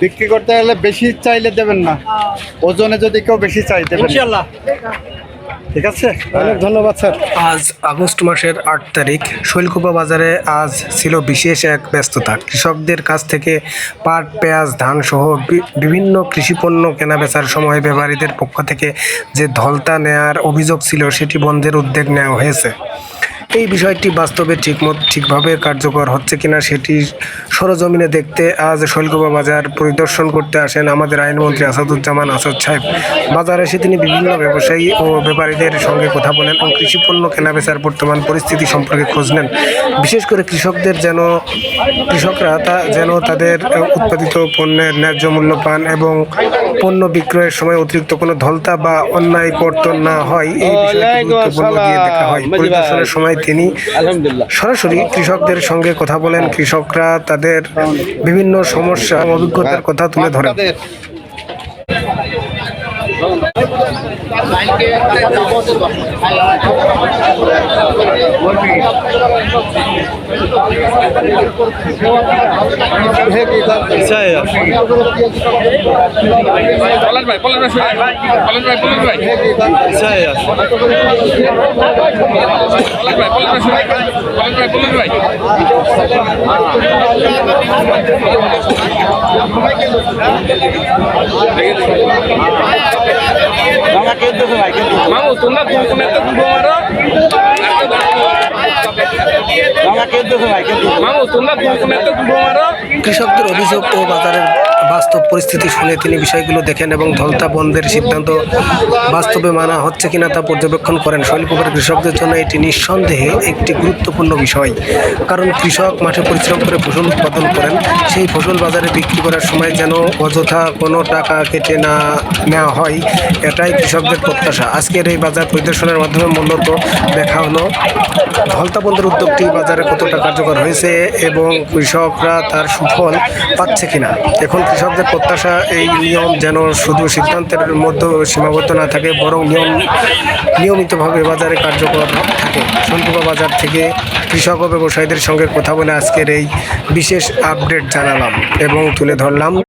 বিক্রি করতে গেলে বেশি চাইলে দেবেন না, ওজনে যদি কেউ বেশি চাই দেবেন ইনশাআল্লাহ। ঠিক আছে, অনেক ধন্যবাদ স্যার। আজ আগস্ট মাসের 8 তারিখ। শৈলকুপা বাজারে আজ ছিল বিশেষ এক ব্যস্ততা। কৃষকদের কাছ থেকে পাট, পেঁয়াজ, ধান সহ বিভিন্ন কৃষিপণ্য কেনাবেচার সময় ব্যাপারীদের পক্ষ থেকে যে ধলতা নেয়ার অভিযোগ ছিল সেটি বন্ধের উদ্যোগ নেওয়া হয়েছে। এই বিষয়টি বাস্তবে ঠিকভাবে কার্যকর হচ্ছে কিনা সেটি সরজমিনে দেখতে আজ শৈলকুপা বাজার পরিদর্শন করতে আসেন আমাদের আইনমন্ত্রী আসাদুজ্জামান আসাদ সাহেব। বাজারে এসে তিনি বিভিন্ন ব্যবসায়ী ও ব্যাপারীদের সঙ্গে কথা বলেন এবং কৃষিপণ্য কেনাবেচার বর্তমান পরিস্থিতি সম্পর্কে খোঁজ নেন। বিশেষ করে কৃষকরা যেন তাদের উৎপাদিত পণ্যের ন্যায্য মূল্য পান এবং পণ্য বিক্রয়ের সময় অতিরিক্ত কোনো ধলতা বা অন্যায় কর্তন না হয়, এই বিষয়টি গুরুত্বপূর্ণ দিয়ে দেখা হয়। পরিদর্শনের সময় তিনি সরাসরি কৃষকদের সঙ্গে কথা বলেন। কৃষকরা তাদের বিভিন্ন সমস্যা অভিজ্ঞতার কথা তুলে ধরেন। মামু তোমরা কোন একটা দুটো মারো মামু তোমরা কোন একটা দুটো মারো। কৃষকদের অভিযোগ ও বাজারের বাস্তব পরিস্থিতি শুনে তিনি বিষয়গুলো দেখেন এবং ধলতা বন্ধের সিদ্ধান্ত বাস্তবে মানা হচ্ছে কিনা তা পর্যবেক্ষণ করেন। শৈলকুপার কৃষকদের জন্য এটি নিঃসন্দেহে একটি গুরুত্বপূর্ণ বিষয়, কারণ কৃষক মাঠে পরিশ্রম করে ফসল উৎপাদন করেন, সেই ফসল বাজারে বিক্রি করার সময় যেন অযথা কোনো টাকা কেটে না নেওয়া হয়, এটাই কৃষকদের প্রত্যাশা। আজকের এই বাজার পরিদর্শনের মাধ্যমে মূলত দেখা হলো ধলতা বন্ধের উদ্যোগটি বাজারে কতটা কার্যকর হয়েছে এবং কৃষকরা তার সুফল পাচ্ছে কিনা। এখন কৃষকদের প্রত্যাশা এই নিয়ম যেন শুধু সিদ্ধান্তের মধ্যে সীমাবদ্ধ না থাকে, বরং নিয়মিতভাবে বাজারে কার্যকর থাকে। শৈলকুপা বাজার থেকে কৃষক ও ব্যবসায়ীদের সঙ্গে কথা বলে আজকের এই বিশেষ আপডেট জানালাম এবং তুলে ধরলাম।